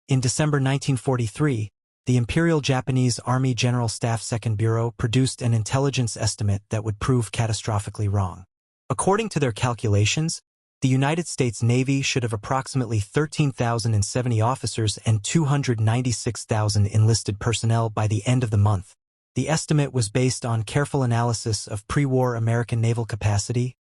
In December 1943, the Imperial Japanese Army General Staff Second Bureau produced an intelligence estimate that would prove catastrophically wrong. According to their calculations, the United States Navy should have approximately 13,070 officers and 296,000 enlisted personnel by the end of the month. The estimate was based on careful analysis of pre-war American naval capacity,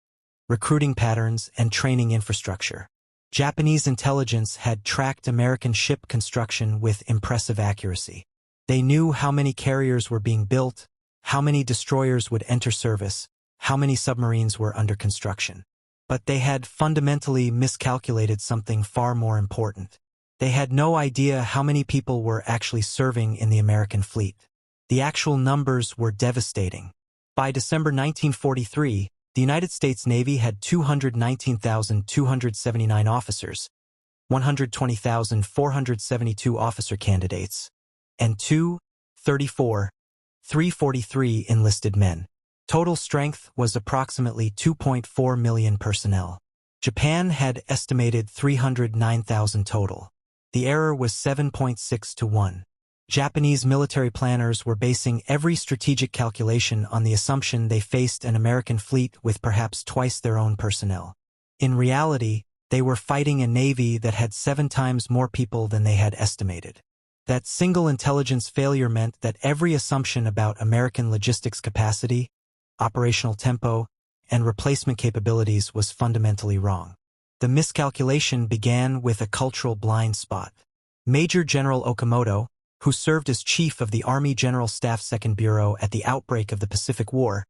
recruiting patterns, and training infrastructure. Japanese intelligence had tracked American ship construction with impressive accuracy. They knew how many carriers were being built, how many destroyers would enter service, how many submarines were under construction. But they had fundamentally miscalculated something far more important. They had no idea how many people were actually serving in the American fleet. The actual numbers were devastating. By December 1943, the United States Navy had 219,279 officers, 120,472 officer candidates, and 343 enlisted men. Total strength was approximately 2.4 million personnel. Japan had estimated 309,000 total. The error was 7.6 to 1. Japanese military planners were basing every strategic calculation on the assumption they faced an American fleet with perhaps twice their own personnel. In reality, they were fighting a navy that had 7 times more people than they had estimated. That single intelligence failure meant that every assumption about American logistics capacity, operational tempo, and replacement capabilities was fundamentally wrong. The miscalculation began with a cultural blind spot. Major General Okamoto, who served as chief of the Army General Staff Second Bureau at the outbreak of the Pacific War,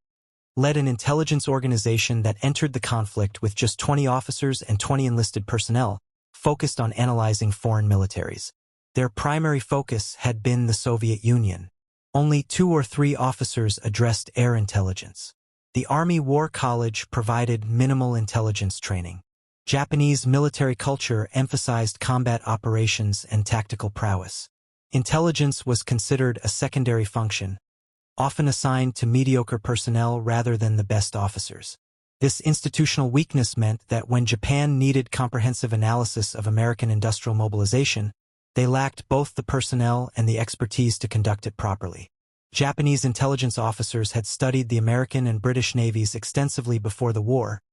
led an intelligence organization that entered the conflict with just 20 officers and 20 enlisted personnel, focused on analyzing foreign militaries. Their primary focus had been the Soviet Union. Only 2 or 3 officers addressed air intelligence. The Army War College provided minimal intelligence training. Japanese military culture emphasized combat operations and tactical prowess. Intelligence was considered a secondary function, often assigned to mediocre personnel rather than the best officers. This institutional weakness meant that when Japan needed comprehensive analysis of American industrial mobilization, they lacked both the personnel and the expertise to conduct it properly. Japanese intelligence officers had studied the American and British navies extensively before the war,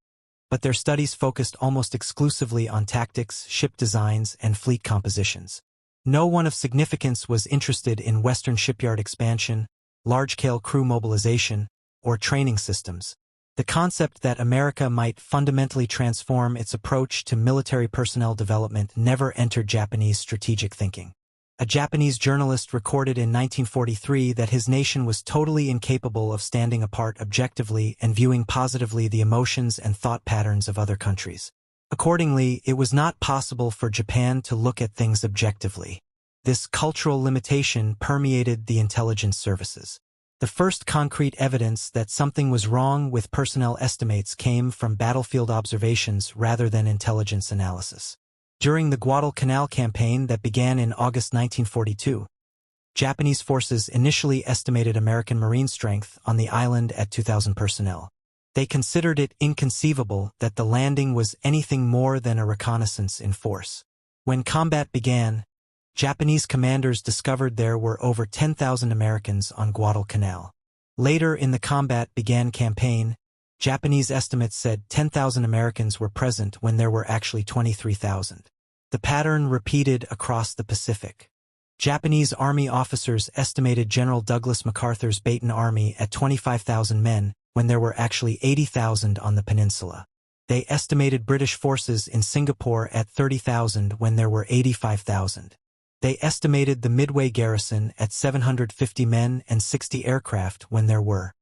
but their studies focused almost exclusively on tactics, ship designs, and fleet compositions. No one of significance was interested in Western shipyard expansion, large-scale crew mobilization, or training systems. The concept that America might fundamentally transform its approach to military personnel development never entered Japanese strategic thinking. A Japanese journalist recorded in 1943 that his nation was totally incapable of standing apart objectively and viewing positively the emotions and thought patterns of other countries. Accordingly, it was not possible for Japan to look at things objectively. This cultural limitation permeated the intelligence services. The first concrete evidence that something was wrong with personnel estimates came from battlefield observations rather than intelligence analysis. During the Guadalcanal campaign that began in August 1942, Japanese forces initially estimated American Marine strength on the island at 2,000 personnel. They considered it inconceivable that the landing was anything more than a reconnaissance in force. When combat began, Japanese commanders discovered there were over 10,000 Americans on Guadalcanal. Later in the combat began campaign, Japanese estimates said 10,000 Americans were present when there were actually 23,000. The pattern repeated across the Pacific. Japanese Army officers estimated General Douglas MacArthur's Bataan Army at 25,000 men, when there were actually 80,000 on the peninsula. They estimated British forces in Singapore at 30,000 when there were 85,000. They estimated the Midway garrison at 750 men and 60 aircraft when there were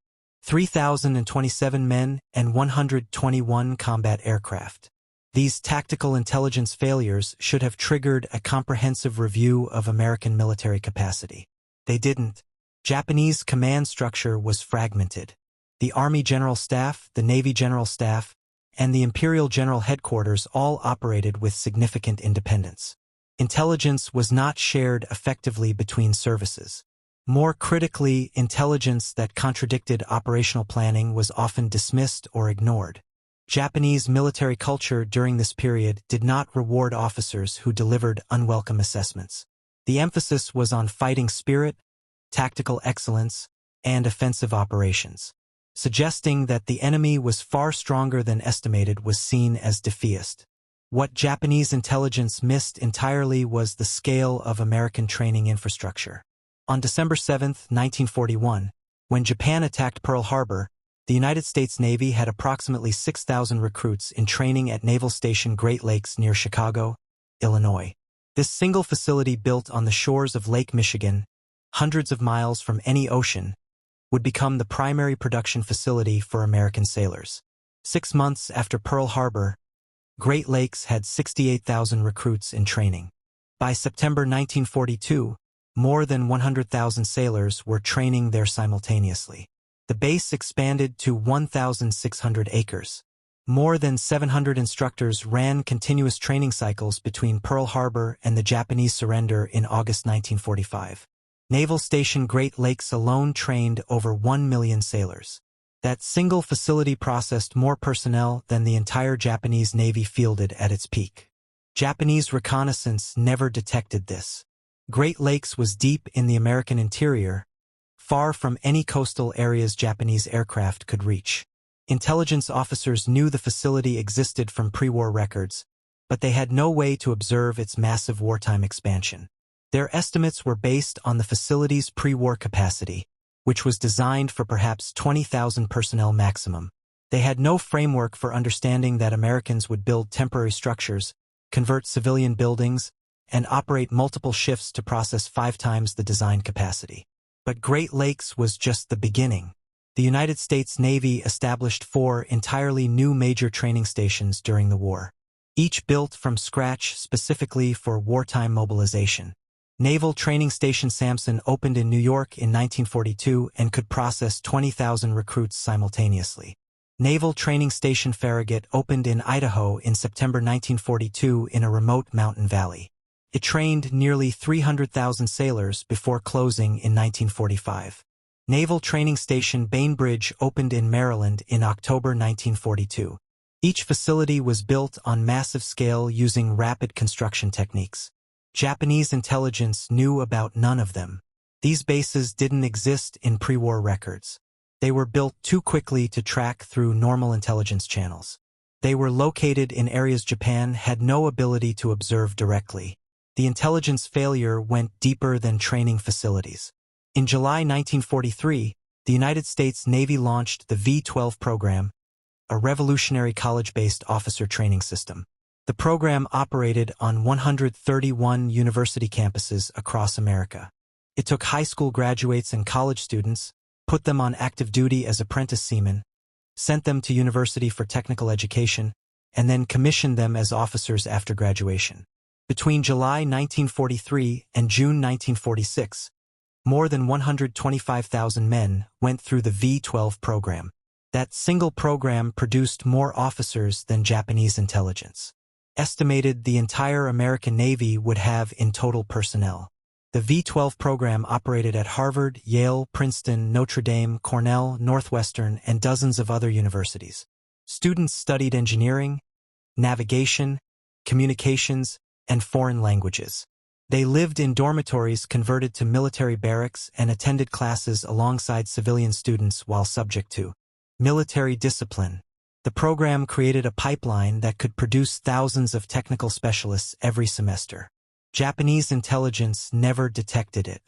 3,027 men and 121 combat aircraft. These tactical intelligence failures should have triggered a comprehensive review of American military capacity. They didn't. Japanese command structure was fragmented. The Army General Staff, the Navy General Staff, and the Imperial General Headquarters all operated with significant independence. Intelligence was not shared effectively between services. More critically, intelligence that contradicted operational planning was often dismissed or ignored. Japanese military culture during this period did not reward officers who delivered unwelcome assessments. The emphasis was on fighting spirit, tactical excellence, and offensive operations. Suggesting that the enemy was far stronger than estimated was seen as defeatist. What Japanese intelligence missed entirely was the scale of American training infrastructure. On December 7, 1941, when Japan attacked Pearl Harbor, the United States Navy had approximately 6,000 recruits in training at Naval Station Great Lakes near Chicago, Illinois. This single facility built on the shores of Lake Michigan, hundreds of miles from any ocean, would become the primary production facility for American sailors. 6 months after Pearl Harbor, Great Lakes had 68,000 recruits in training. By September 1942, more than 100,000 sailors were training there simultaneously. The base expanded to 1,600 acres. More than 700 instructors ran continuous training cycles between Pearl Harbor and the Japanese surrender in August 1945. Naval Station Great Lakes alone trained over 1 million sailors. That single facility processed more personnel than the entire Japanese Navy fielded at its peak. Japanese reconnaissance never detected this. Great Lakes was deep in the American interior, far from any coastal areas Japanese aircraft could reach. Intelligence officers knew the facility existed from pre-war records, but they had no way to observe its massive wartime expansion. Their estimates were based on the facility's pre-war capacity, which was designed for perhaps 20,000 personnel maximum. They had no framework for understanding that Americans would build temporary structures, convert civilian buildings, and operate multiple shifts to process 5 times the design capacity. But Great Lakes was just the beginning. The United States Navy established 4 entirely new major training stations during the war, each built from scratch specifically for wartime mobilization. Naval Training Station Sampson opened in New York in 1942 and could process 20,000 recruits simultaneously. Naval Training Station Farragut opened in Idaho in September 1942 in a remote mountain valley. It trained nearly 300,000 sailors before closing in 1945. Naval Training Station Bainbridge opened in Maryland in October 1942. Each facility was built on massive scale using rapid construction techniques. Japanese intelligence knew about none of them. These bases didn't exist in pre-war records. They were built too quickly to track through normal intelligence channels. They were located in areas Japan had no ability to observe directly. The intelligence failure went deeper than training facilities. In July 1943, the United States Navy launched the V-12 program, a revolutionary college-based officer training system. The program operated on 131 university campuses across America. It took high school graduates and college students, put them on active duty as apprentice seamen, sent them to university for technical education, and then commissioned them as officers after graduation. Between July 1943 and June 1946, more than 125,000 men went through the V-12 program. That single program produced more officers than Japanese intelligence estimated the entire American Navy would have in total personnel. The V-12 program operated at Harvard, Yale, Princeton, Notre Dame, Cornell, Northwestern, and dozens of other universities. Students studied engineering, navigation, communications, and foreign languages. They lived in dormitories converted to military barracks and attended classes alongside civilian students while subject to military discipline. The program created a pipeline that could produce thousands of technical specialists every semester. Japanese intelligence never detected it.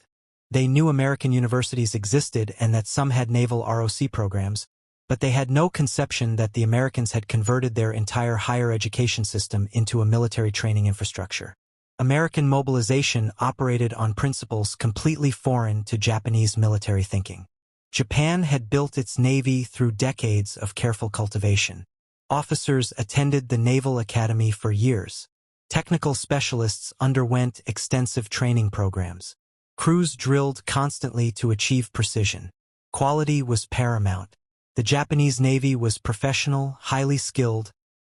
They knew American universities existed and that some had naval ROC programs, but they had no conception that the Americans had converted their entire higher education system into a military training infrastructure. American mobilization operated on principles completely foreign to Japanese military thinking. Japan had built its navy through decades of careful cultivation. Officers attended the Naval Academy for years. Technical specialists underwent extensive training programs. Crews drilled constantly to achieve precision. Quality was paramount. The Japanese Navy was professional, highly skilled,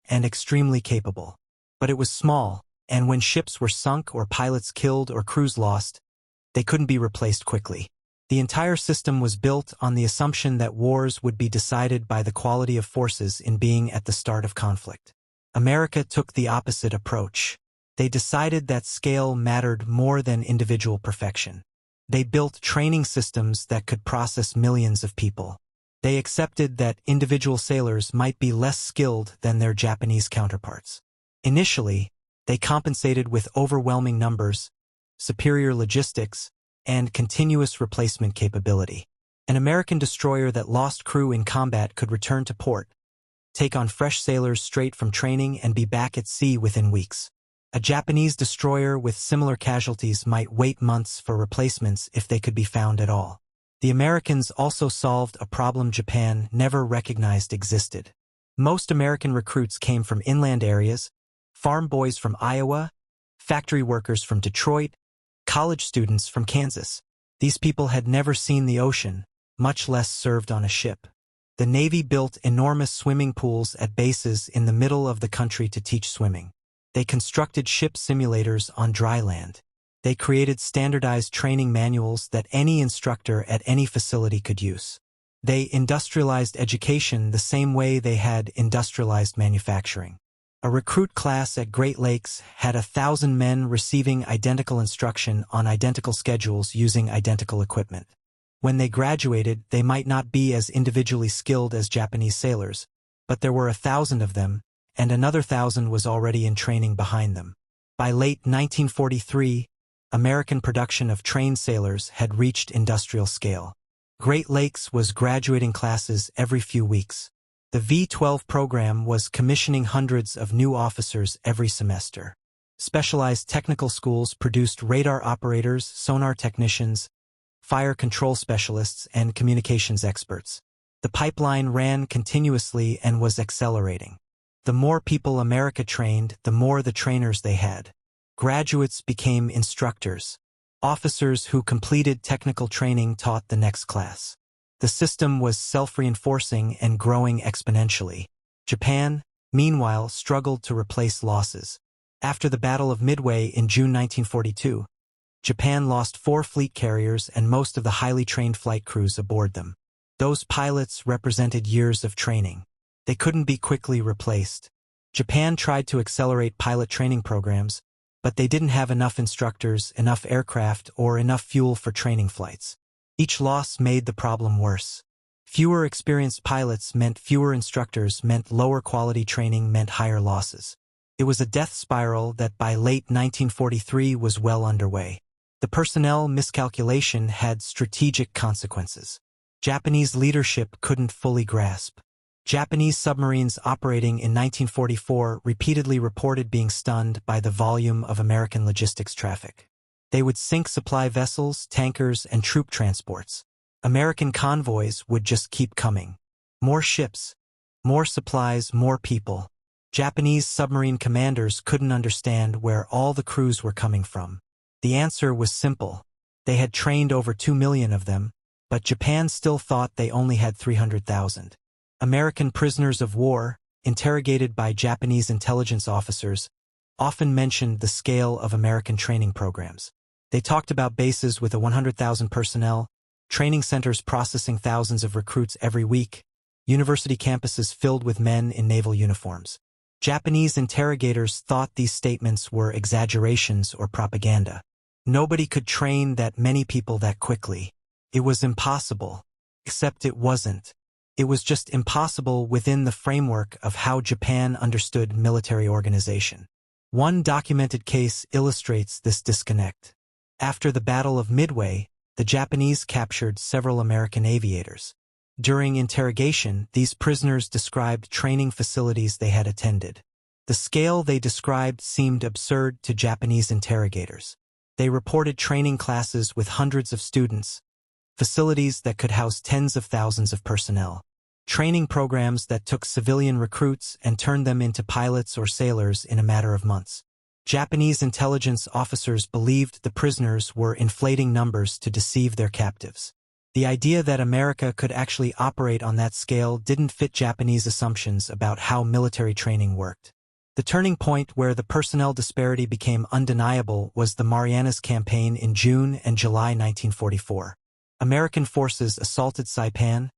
and extremely capable. But it was small, and when ships were sunk or pilots killed or crews lost, they couldn't be replaced quickly. The entire system was built on the assumption that wars would be decided by the quality of forces in being at the start of conflict. America took the opposite approach. They decided that scale mattered more than individual perfection. They built training systems that could process millions of people. They accepted that individual sailors might be less skilled than their Japanese counterparts. Initially, they compensated with overwhelming numbers, superior logistics, and continuous replacement capability. An American destroyer that lost crew in combat could return to port, take on fresh sailors straight from training, and be back at sea within weeks. A Japanese destroyer with similar casualties might wait months for replacements if they could be found at all. The Americans also solved a problem Japan never recognized existed. Most American recruits came from inland areas, farm boys from Iowa, factory workers from Detroit, college students from Kansas. These people had never seen the ocean, much less served on a ship. The Navy built enormous swimming pools at bases in the middle of the country to teach swimming. They constructed ship simulators on dry land. They created standardized training manuals that any instructor at any facility could use. They industrialized education the same way they had industrialized manufacturing. A recruit class at Great Lakes had 1,000 men receiving identical instruction on identical schedules using identical equipment. When they graduated, they might not be as individually skilled as Japanese sailors, but there were 1,000 of them, and another 1,000 was already in training behind them. By late 1943, American production of trained sailors had reached industrial scale. Great Lakes was graduating classes every few weeks. The V-12 program was commissioning hundreds of new officers every semester. Specialized technical schools produced radar operators, sonar technicians, fire control specialists, and communications experts. The pipeline ran continuously and was accelerating. The more people America trained, the more the trainers they had. Graduates became instructors. Officers who completed technical training taught the next class. The system was self-reinforcing and growing exponentially. Japan, meanwhile, struggled to replace losses. After the Battle of Midway in June 1942, Japan lost 4 fleet carriers and most of the highly trained flight crews aboard them. Those pilots represented years of training. They couldn't be quickly replaced. Japan tried to accelerate pilot training programs, but they didn't have enough instructors, enough aircraft, or enough fuel for training flights. Each loss made the problem worse. Fewer experienced pilots meant fewer instructors, meant lower quality training, meant higher losses. It was a death spiral that by late 1943 was well underway. The personnel miscalculation had strategic consequences. Japanese leadership couldn't fully grasp. Japanese submarines operating in 1944 repeatedly reported being stunned by the volume of American logistics traffic. They would sink supply vessels, tankers, and troop transports. American convoys would just keep coming. More ships, more supplies, more people. Japanese submarine commanders couldn't understand where all the crews were coming from. The answer was simple. They had trained over 2 million of them, but Japan still thought they only had 300,000. American prisoners of war, interrogated by Japanese intelligence officers, often mentioned the scale of American training programs. They talked about bases with 100,000 personnel, training centers processing thousands of recruits every week, university campuses filled with men in naval uniforms. Japanese interrogators thought these statements were exaggerations or propaganda. Nobody could train that many people that quickly. It was impossible. Except it wasn't. It was just impossible within the framework of how Japan understood military organization. One documented case illustrates this disconnect. After the Battle of Midway, the Japanese captured several American aviators. During interrogation, these prisoners described training facilities they had attended. The scale they described seemed absurd to Japanese interrogators. They reported training classes with hundreds of students, facilities that could house tens of thousands of personnel, training programs that took civilian recruits and turned them into pilots or sailors in a matter of months. Japanese intelligence officers believed the prisoners were inflating numbers to deceive their captives. The idea that America could actually operate on that scale didn't fit Japanese assumptions about how military training worked. The turning point where the personnel disparity became undeniable was the Marianas Campaign in June and July 1944. American forces assaulted Saipan,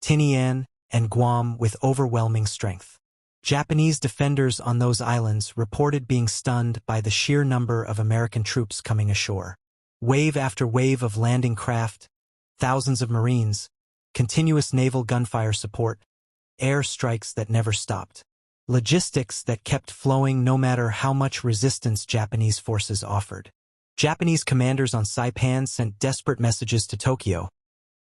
Tinian, and Guam with overwhelming strength. Japanese defenders on those islands reported being stunned by the sheer number of American troops coming ashore. Wave after wave of landing craft, thousands of Marines, continuous naval gunfire support, air strikes that never stopped. Logistics that kept flowing no matter how much resistance Japanese forces offered. Japanese commanders on Saipan sent desperate messages to Tokyo,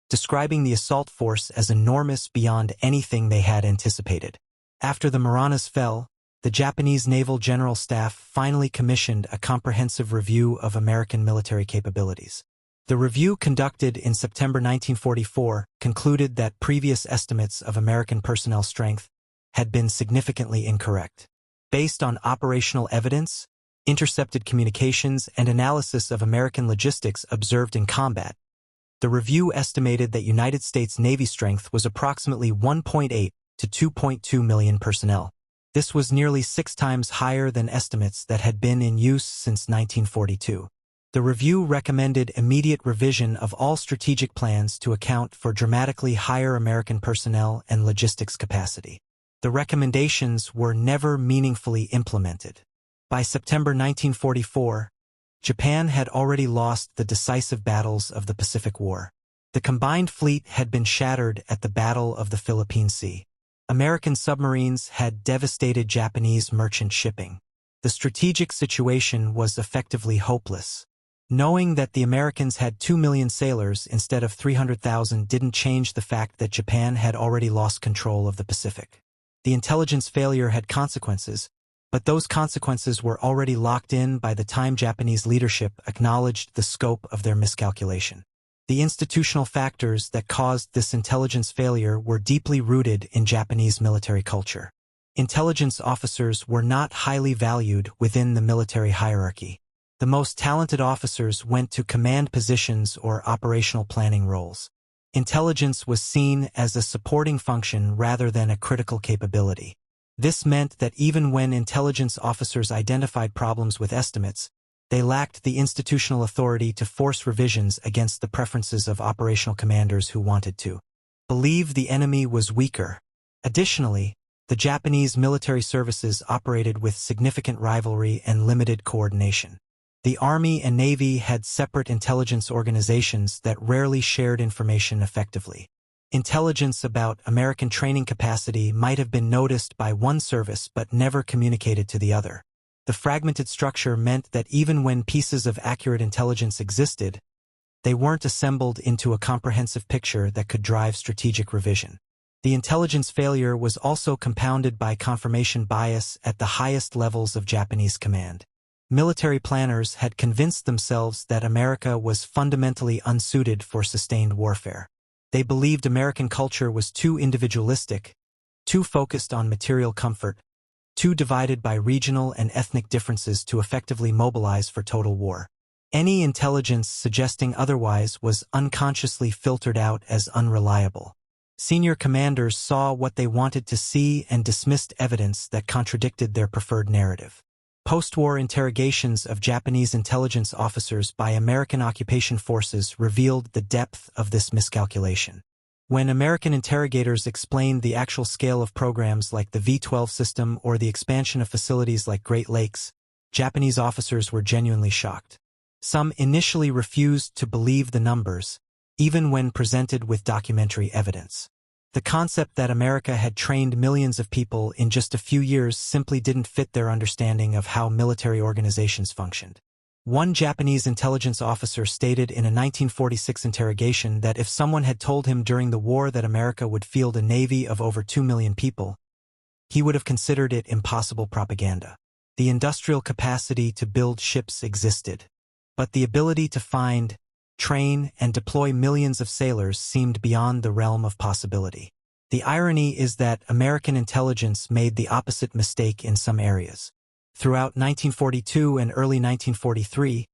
describing the assault force as enormous beyond anything they had anticipated. After the Maranas fell, the Japanese Naval General Staff finally commissioned a comprehensive review of American military capabilities. The review, conducted in September 1944, concluded that previous estimates of American personnel strength had been significantly incorrect. Based on operational evidence, intercepted communications, and analysis of American logistics observed in combat, the review estimated that United States Navy strength was approximately 1.8 to 2.2 million personnel. This was nearly 6 times higher than estimates that had been in use since 1942. The review recommended immediate revision of all strategic plans to account for dramatically higher American personnel and logistics capacity. The recommendations were never meaningfully implemented. By September 1944, Japan had already lost the decisive battles of the Pacific War. The combined fleet had been shattered at the Battle of the Philippine Sea. American submarines had devastated Japanese merchant shipping. The strategic situation was effectively hopeless. Knowing that the Americans had 2 million sailors instead of 300,000 didn't change the fact that Japan had already lost control of the Pacific. The intelligence failure had consequences, but those consequences were already locked in by the time Japanese leadership acknowledged the scope of their miscalculation. The institutional factors that caused this intelligence failure were deeply rooted in Japanese military culture. Intelligence officers were not highly valued within the military hierarchy. The most talented officers went to command positions or operational planning roles. Intelligence was seen as a supporting function rather than a critical capability. This meant that even when intelligence officers identified problems with estimates, they lacked the institutional authority to force revisions against the preferences of operational commanders who wanted to believe the enemy was weaker. Additionally, the Japanese military services operated with significant rivalry and limited coordination. The Army and Navy had separate intelligence organizations that rarely shared information effectively. Intelligence about American training capacity might have been noticed by one service but never communicated to the other. The fragmented structure meant that even when pieces of accurate intelligence existed, they weren't assembled into a comprehensive picture that could drive strategic revision. The intelligence failure was also compounded by confirmation bias at the highest levels of Japanese command. Military planners had convinced themselves that America was fundamentally unsuited for sustained warfare. They believed American culture was too individualistic, too focused on material comfort, too divided by regional and ethnic differences to effectively mobilize for total war. Any intelligence suggesting otherwise was unconsciously filtered out as unreliable. Senior commanders saw what they wanted to see and dismissed evidence that contradicted their preferred narrative. Post-war interrogations of Japanese intelligence officers by American occupation forces revealed the depth of this miscalculation. When American interrogators explained the actual scale of programs like the V-12 system or the expansion of facilities like Great Lakes, Japanese officers were genuinely shocked. Some initially refused to believe the numbers, even when presented with documentary evidence. The concept that America had trained millions of people in just a few years simply didn't fit their understanding of how military organizations functioned. One Japanese intelligence officer stated in a 1946 interrogation that if someone had told him during the war that America would field a navy of over 2 million people, he would have considered it impossible propaganda. The industrial capacity to build ships existed, but the ability to find, train, and deploy millions of sailors seemed beyond the realm of possibility. The irony is that American intelligence made the opposite mistake in some areas. Throughout 1942 and early 1943,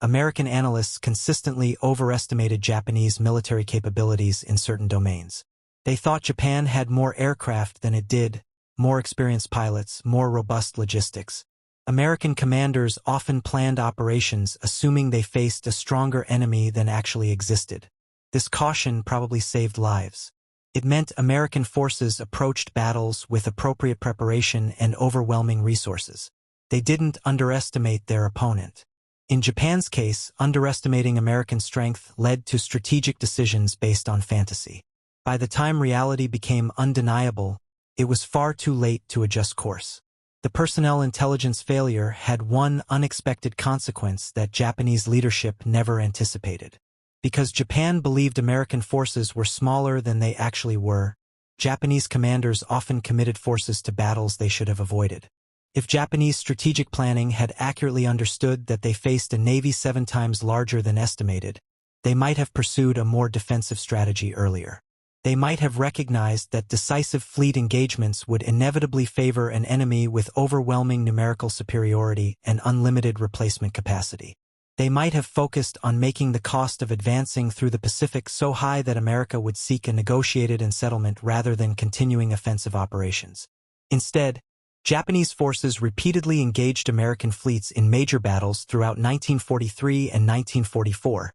American analysts consistently overestimated Japanese military capabilities in certain domains. They thought Japan had more aircraft than it did, more experienced pilots, more robust logistics. American commanders often planned operations assuming they faced a stronger enemy than actually existed. This caution probably saved lives. It meant American forces approached battles with appropriate preparation and overwhelming resources. They didn't underestimate their opponent. In Japan's case, underestimating American strength led to strategic decisions based on fantasy. By the time reality became undeniable, it was far too late to adjust course. The personnel intelligence failure had one unexpected consequence that Japanese leadership never anticipated. Because Japan believed American forces were smaller than they actually were, Japanese commanders often committed forces to battles they should have avoided. If Japanese strategic planning had accurately understood that they faced a navy 7 times larger than estimated, they might have pursued a more defensive strategy earlier. They might have recognized that decisive fleet engagements would inevitably favor an enemy with overwhelming numerical superiority and unlimited replacement capacity. They might have focused on making the cost of advancing through the Pacific so high that America would seek a negotiated settlement rather than continuing offensive operations. Instead, Japanese forces repeatedly engaged American fleets in major battles throughout 1943 and 1944,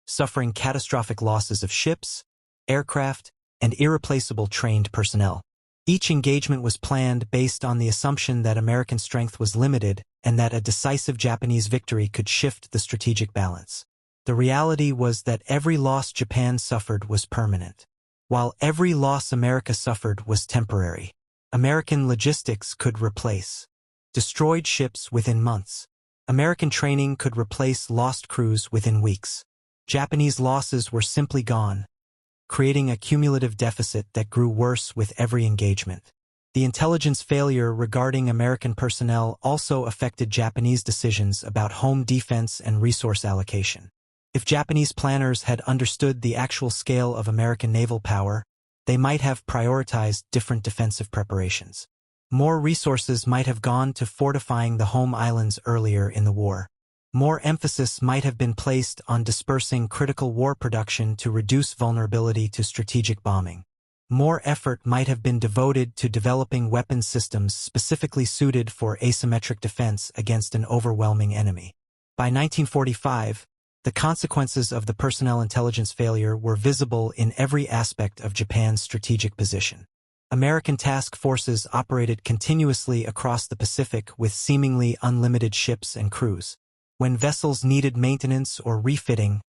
suffering catastrophic losses of ships, aircraft, and irreplaceable trained personnel. Each engagement was planned based on the assumption that American strength was limited and that a decisive Japanese victory could shift the strategic balance. The reality was that every loss Japan suffered was permanent, while every loss America suffered was temporary. American logistics could replace destroyed ships within months. American training could replace lost crews within weeks. Japanese losses were simply gone, creating a cumulative deficit that grew worse with every engagement. The intelligence failure regarding American personnel also affected Japanese decisions about home defense and resource allocation. If Japanese planners had understood the actual scale of American naval power, they might have prioritized different defensive preparations. More resources might have gone to fortifying the home islands earlier in the war. More emphasis might have been placed on dispersing critical war production to reduce vulnerability to strategic bombing. More effort might have been devoted to developing weapons systems specifically suited for asymmetric defense against an overwhelming enemy. By 1945, the consequences of the personnel intelligence failure were visible in every aspect of Japan's strategic position. American task forces operated continuously across the Pacific with seemingly unlimited ships and crews. When vessels needed maintenance or refitting,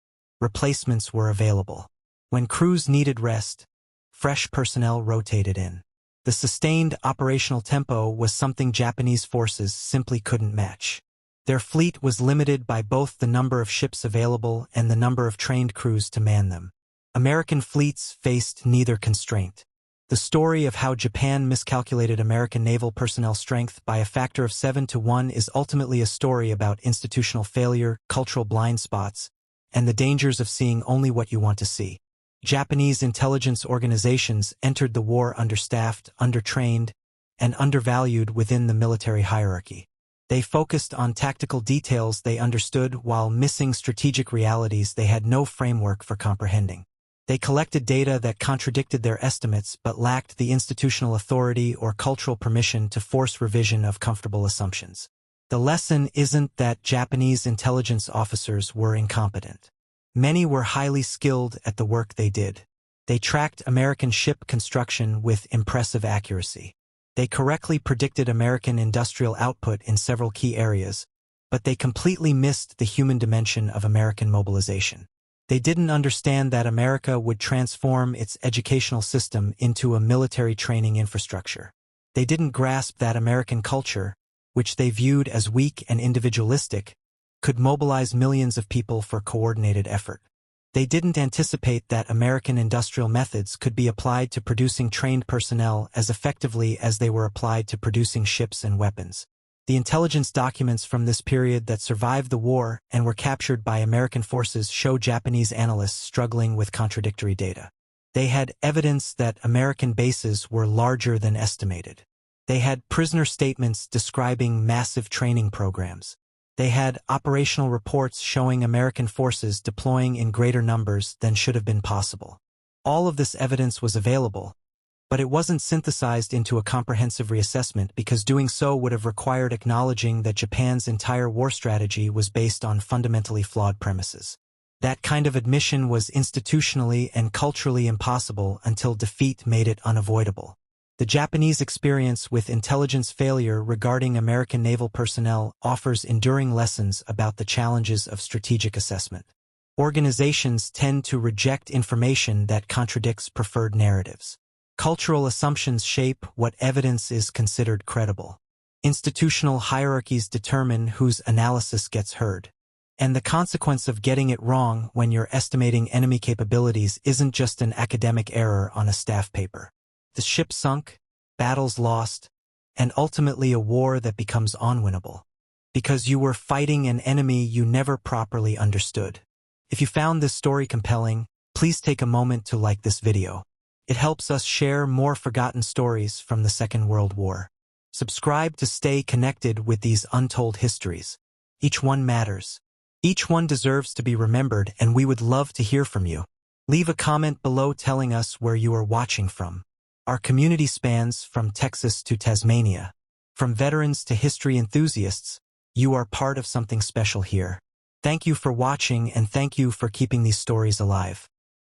replacements were available. When crews needed rest, fresh personnel rotated in. The sustained operational tempo was something Japanese forces simply couldn't match. Their fleet was limited by both the number of ships available and the number of trained crews to man them. American fleets faced neither constraint. The story of how Japan miscalculated American naval personnel strength by a factor of 7 to 1 is ultimately a story about institutional failure, cultural blind spots, and the dangers of seeing only what you want to see. Japanese intelligence organizations entered the war understaffed, undertrained, and undervalued within the military hierarchy. They focused on tactical details they understood while missing strategic realities they had no framework for comprehending. They collected data that contradicted their estimates but lacked the institutional authority or cultural permission to force revision of comfortable assumptions. The lesson isn't that Japanese intelligence officers were incompetent. Many were highly skilled at the work they did. They tracked American ship construction with impressive accuracy. They correctly predicted American industrial output in several key areas, but they completely missed the human dimension of American mobilization. They didn't understand that America would transform its educational system into a military training infrastructure. They didn't grasp that American culture, which they viewed as weak and individualistic, could mobilize millions of people for coordinated effort. They didn't anticipate that American industrial methods could be applied to producing trained personnel as effectively as they were applied to producing ships and weapons. The intelligence documents from this period that survived the war and were captured by American forces show Japanese analysts struggling with contradictory data. They had evidence that American bases were larger than estimated. They had prisoner statements describing massive training programs. They had operational reports showing American forces deploying in greater numbers than should have been possible. All of this evidence was available, but it wasn't synthesized into a comprehensive reassessment because doing so would have required acknowledging that Japan's entire war strategy was based on fundamentally flawed premises. That kind of admission was institutionally and culturally impossible until defeat made it unavoidable. The Japanese experience with intelligence failure regarding American naval personnel offers enduring lessons about the challenges of strategic assessment. Organizations tend to reject information that contradicts preferred narratives. Cultural assumptions shape what evidence is considered credible. Institutional hierarchies determine whose analysis gets heard. And the consequence of getting it wrong when you're estimating enemy capabilities isn't just an academic error on a staff paper. The ship sunk, battles lost, and ultimately a war that becomes unwinnable. Because you were fighting an enemy you never properly understood. If you found this story compelling, please take a moment to like this video. It helps us share more forgotten stories from the Second World War. Subscribe to stay connected with these untold histories. Each one matters. Each one deserves to be remembered, and we would love to hear from you. Leave a comment below telling us where you are watching from. Our community spans from Texas to Tasmania. From veterans to history enthusiasts, you are part of something special here. Thank you for watching, and thank you for keeping these stories alive.